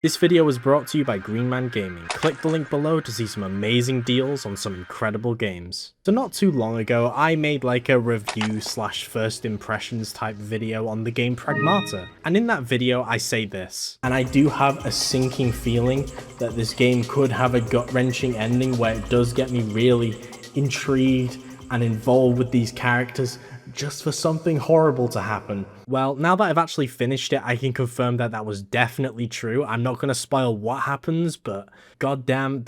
This video was brought to you by Greenman Gaming. Click the link below to see some amazing deals on some incredible games. So not too long ago, I made like a review slash first impressions type video on the game Pragmata. And in that video, I say this, and I do have a sinking feeling that this game could have a gut-wrenching ending where it does get me really intrigued and involved with these characters just for something horrible to happen. Well, now that I've actually finished it, I can confirm that that was definitely true. I'm not going to spoil what happens, but goddamn,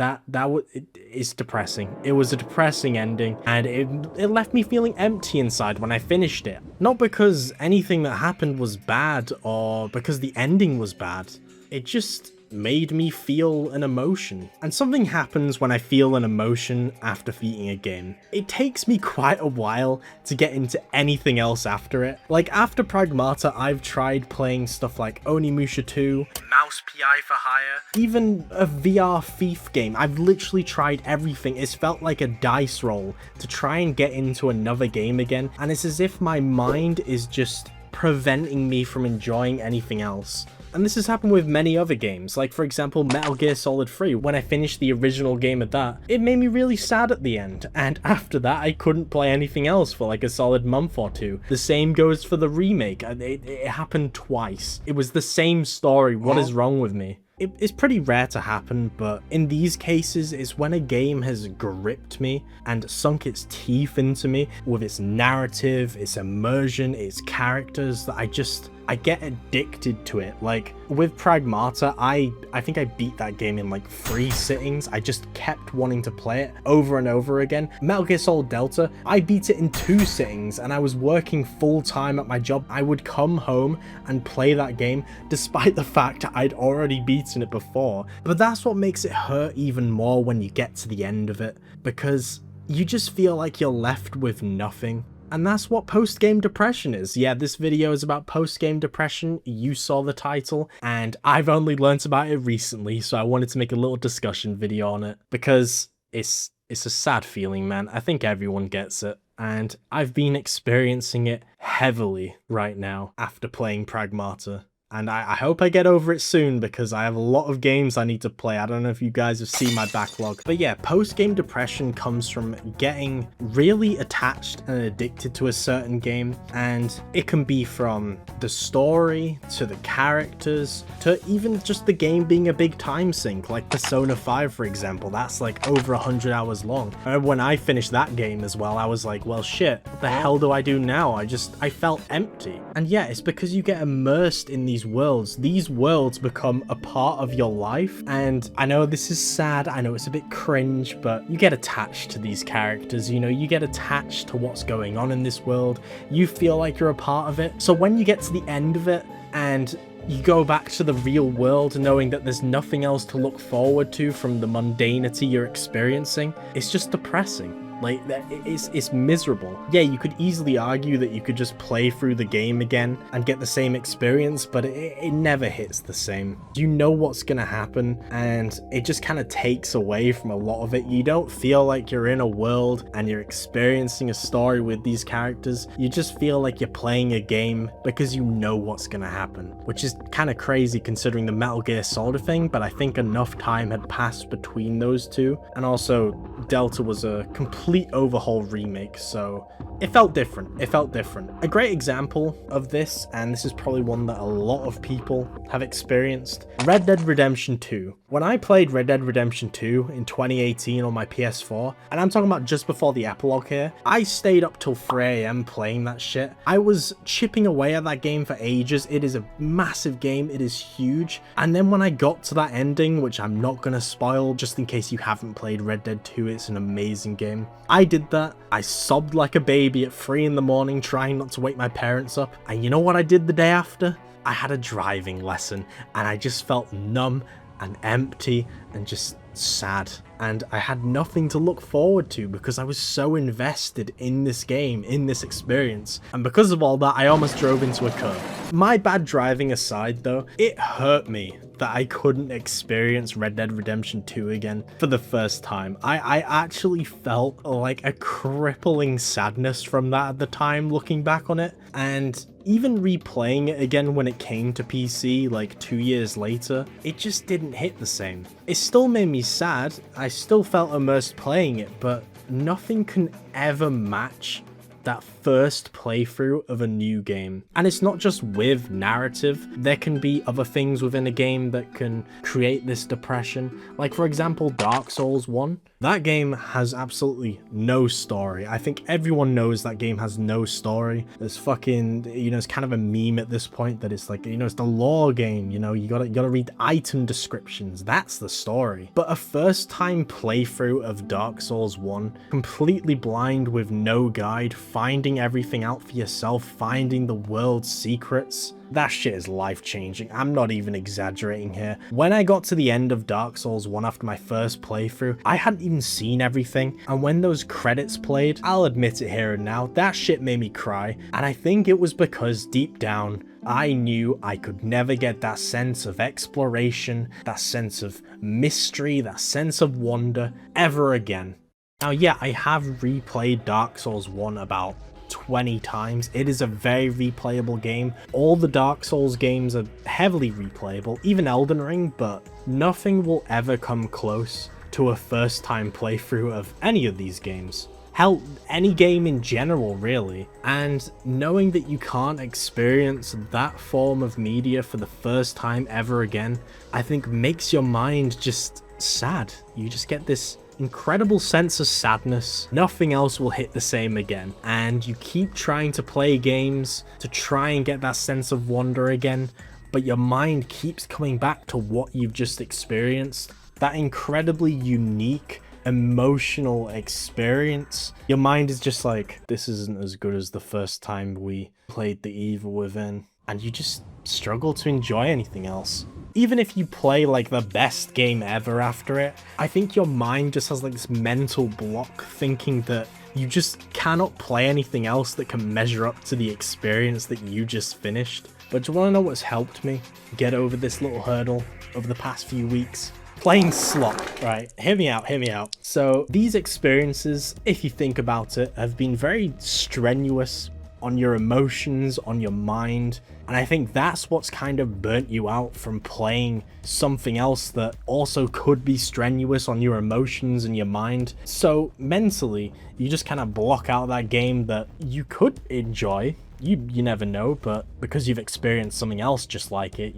it's depressing. It was a depressing ending, and it left me feeling empty inside when I finished it. Not because anything that happened was bad, or because the ending was bad. It just made me feel an emotion. And something happens when I feel an emotion after beating a game. It takes me quite a while to get into anything else after it. Like after Pragmata, I've tried playing stuff like Onimusha 2, Mouse PI for Hire, even a VR Thief game. I've literally tried everything. It's felt like a dice roll to try and get into another game again, and it's as if my mind is just preventing me from enjoying anything else. And this has happened with many other games, like for example Metal Gear Solid 3. When I finished the original game of that, it made me really sad at the end, and after that I couldn't play anything else for like a solid month or two. The same goes for the remake. It happened twice. It was the same story. What is wrong with me? It's pretty rare to happen, but in these cases, it's when a game has gripped me and sunk its teeth into me with its narrative, its immersion, its characters, that I get addicted to it. Like with Pragmata, I think I beat that game in like 3 sittings. I just kept wanting to play it over and over again. Metal Gear Solid Delta, I beat it in 2 sittings, and I was working full time at my job. I would come home and play that game despite the fact I'd already beaten it before. But that's what makes it hurt even more when you get to the end of it, because you just feel like you're left with nothing. And that's what post-game depression is. Yeah, this video is about post-game depression. You saw the title, and I've only learnt about it recently, so I wanted to make a little discussion video on it, because it's a sad feeling, man. I think everyone gets it, and I've been experiencing it heavily right now after playing Pragmata. And I hope I get over it soon, because I have a lot of games I need to play. I don't know if you guys have seen my backlog. But yeah, post-game depression comes from getting really attached and addicted to a certain game. And it can be from the story, to the characters, to even just the game being a big time sink. Like Persona 5, for example, that's like over 100 hours long. And when I finished that game as well, I was like, well shit, what the hell do I do now? I felt empty. And yeah, it's because you get immersed in these worlds. These worlds become a part of your life, and I know this is sad, I know it's a bit cringe, but you get attached to these characters, you know, you get attached to what's going on in this world, you feel like you're a part of it. So when you get to the end of it and you go back to the real world knowing that there's nothing else to look forward to from the mundanity you're experiencing, it's just depressing. Like, it's miserable. Yeah, you could easily argue that you could just play through the game again and get the same experience, but it never hits the same. You know what's gonna happen, and it just kind of takes away from a lot of it. You don't feel like you're in a world and you're experiencing a story with these characters. You just feel like you're playing a game because you know what's gonna happen, which is kind of crazy considering the Metal Gear Solid thing, but I think enough time had passed between those two. And also, Delta was a complete overhaul remake, so it felt different. It felt different. A great example of this, and this is probably one that a lot of people have experienced, Red Dead Redemption 2. When I played Red Dead Redemption 2 in 2018 on my PS4, and I'm talking about just before the epilogue here, I stayed up till 3 AM playing that shit. I was chipping away at that game for ages. It is a massive game, it is huge. And then when I got to that ending, which I'm not gonna spoil just in case you haven't played Red Dead 2, it's an amazing game. I did that. I sobbed like a baby at 3 in the morning trying not to wake my parents up. And you know what I did the day after? I had a driving lesson, and I just felt numb and empty and just sad, and I had nothing to look forward to because I was so invested in this game, in this experience, and because of all that I almost drove into a curb. My bad driving aside though, it hurt me that I couldn't experience Red Dead Redemption 2 again for the first time. I actually felt like a crippling sadness from that at the time, looking back on it, and even replaying it again when it came to PC like 2 years later, it just didn't hit the same. It still made me sad, I still felt immersed playing it, but nothing can ever match that first playthrough of a new game. And it's not just with narrative, there can be other things within a game that can create this depression. Like for example, Dark Souls 1. That game has absolutely no story. I think everyone knows that game has no story. There's fucking, it's kind of a meme at this point that it's like, it's the lore game, you gotta read item descriptions. That's the story. But a first time playthrough of Dark Souls 1, completely blind with no guide, finding everything out for yourself, finding the world's secrets, that shit is life-changing. I'm not even exaggerating here. When I got to the end of Dark Souls 1 after my first playthrough, I hadn't even seen everything, and when those credits played, I'll admit it here and now, that shit made me cry, and I think it was because deep down, I knew I could never get that sense of exploration, that sense of mystery, that sense of wonder ever again. Now yeah, I have replayed Dark Souls 1 about 20 times. It is a very replayable game. All the Dark Souls games are heavily replayable, even Elden Ring, but nothing will ever come close to a first time playthrough of any of these games. Hell, any game in general, really. And knowing that you can't experience that form of media for the first time ever again, I think makes your mind just sad. You just get this incredible sense of sadness. Nothing else will hit the same again, and you keep trying to play games to try and get that sense of wonder again, but your mind keeps coming back to what you've just experienced, that incredibly unique emotional experience. Your mind is just like, this isn't as good as the first time we played The Evil Within, and you just struggle to enjoy anything else. Even if you play like the best game ever after it, I think your mind just has like this mental block thinking that you just cannot play anything else that can measure up to the experience that you just finished. But do you want to know what's helped me get over this little hurdle over the past few weeks? Playing slot, right? Hear me out, hear me out. So these experiences, if you think about it, have been very strenuous on your emotions, on your mind, and I think that's what's kind of burnt you out from playing something else that also could be strenuous on your emotions and your mind. So mentally, you just kind of block out that game that you could enjoy. You never know, but because you've experienced something else just like it,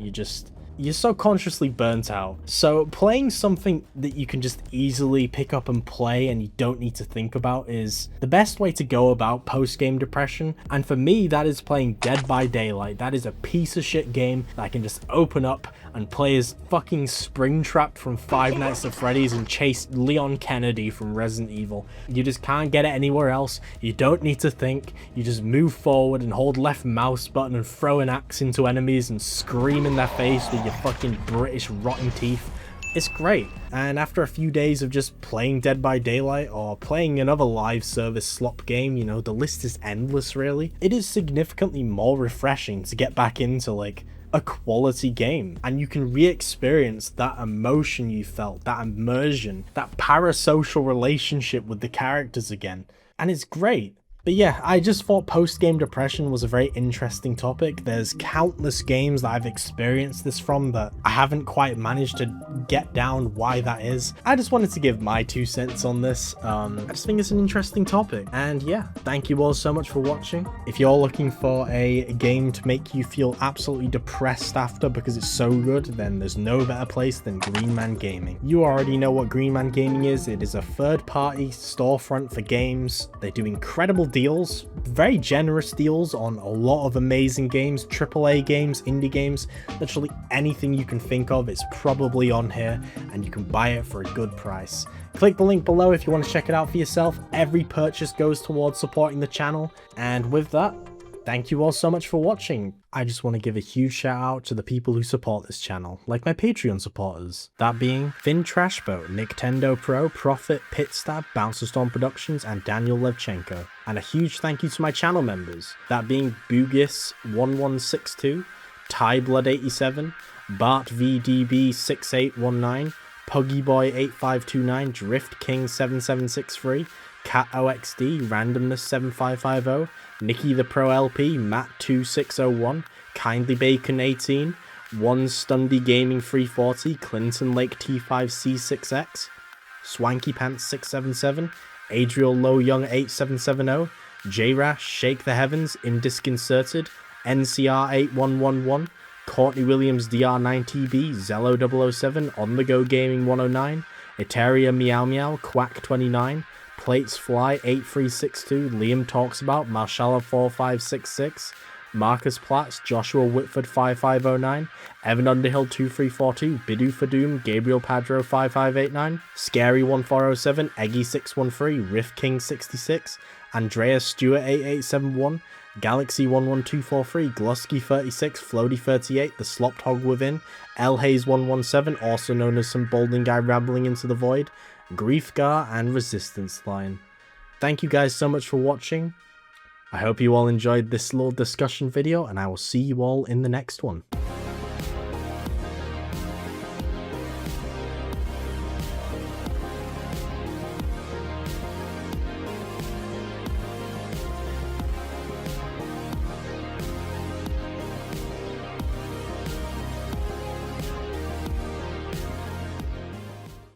you're so consciously burnt out. So playing something that you can just easily pick up and play and you don't need to think about is the best way to go about post-game depression. And for me, that is playing Dead by Daylight. That is a piece of shit game that I can just open up and play as fucking Springtrap from Five Nights at Freddy's and chase Leon Kennedy from Resident Evil. You just can't get it anywhere else. You don't need to think. You just move forward and hold left mouse button and throw an axe into enemies and scream in their face with your fucking British rotten teeth. It's great. And after a few days of just playing Dead by Daylight or playing another live service slop game, the list is endless really, it is significantly more refreshing to get back into like a quality game, and you can re-experience that emotion you felt, that immersion, that parasocial relationship with the characters again, and it's great. But yeah, I just thought post-game depression was a very interesting topic. There's countless games that I've experienced this from that I haven't quite managed to get down why that is. I just wanted to give my 2 cents on this. I just think it's an interesting topic. And yeah, thank you all so much for watching. If you're looking for a game to make you feel absolutely depressed after because it's so good, then there's no better place than Green Man Gaming. You already know what Green Man Gaming is. It is a third-party storefront for games. They do incredible deals, very generous deals on a lot of amazing games, AAA games, indie games, literally anything you can think of is probably on here, and you can buy it for a good price. Click the link below if you want to check it out for yourself. Every purchase goes towards supporting the channel, and with that, thank you all so much for watching. I just want to give a huge shout out to the people who support this channel, like my Patreon supporters. That being Finn Trashboat, Nintendo Pro, Profit, Pitstab, Bouncer Storm Productions, and Daniel Levchenko. And a huge thank you to my channel members, that being Bugis1162, TyBlood87, Bart VDB6819, Puggyboy8529, Drift King 7763, Cat OXD, Randomness 7550, Nicky the Pro LP, Matt 2601, Kindly Bacon 18, One Stundy Gaming 340, Clinton Lake T5C6X, Swanky Pants 677, Adriel Low Young 8770, J-Rash, Shake the Heavens, Indisconcerted, NCR 8111, Courtney Williams DR9TB, Zello 007, On The Go Gaming 109, Eteria Meow Meow, Quack 29, Plates Fly 8362, Liam Talks About, Marshala 4566, Marcus Platts, Joshua Whitford 5509, Evan Underhill 2342, Bidu for Doom, Gabriel Padro 5589, Scary 1407, Eggy 613, Riff King 66, Andreas Stewart 8871, Galaxy 11243, Glusky 36, Floaty 38, The Slopped Hog Within, L Hayes 117, also known as Some Balding Guy Rambling Into the Void, Griefgar, and Resistance Line. Thank you guys so much for watching. I hope you all enjoyed this little discussion video, and I will see you all in the next one.